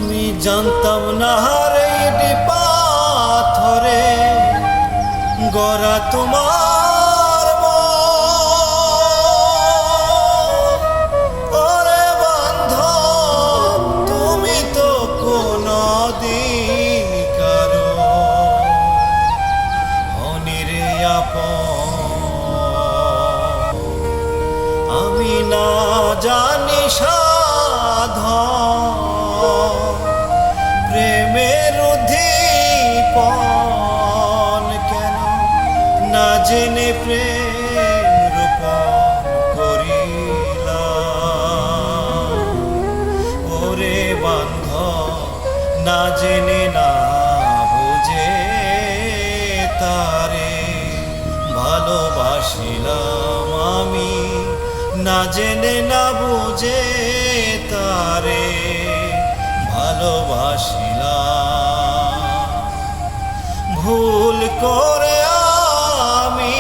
আমি জানতাম না রে ইটি পাথরে গড়া তোমার ওরে বান্ধব তুমি তো কোনদিন কারো অনিরে আপন আমি না জানি সাধন প্রেমের উদ্দীপন কেন না জেনে প্রেম রূপন করিলাম ওরে বান্ধব না জেনে না বুঝে তারে ভালোবাসিলাম আমি না জেনে না বুঝে তারে ভালোবাসিলাম ভুল করে আমি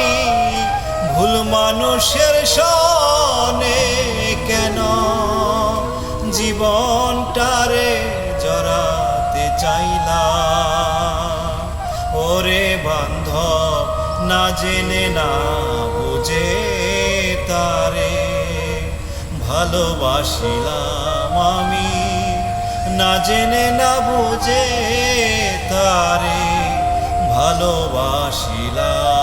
ভুল মানুষের সনে কেন জীবনটারে জড়াতে চাইলাম ওরে বান্ধব না জেনে না বুঝে তারে ভালোবাসিলাম আমি না জেনে না বুঝে তারে ভালোবাসিলাম।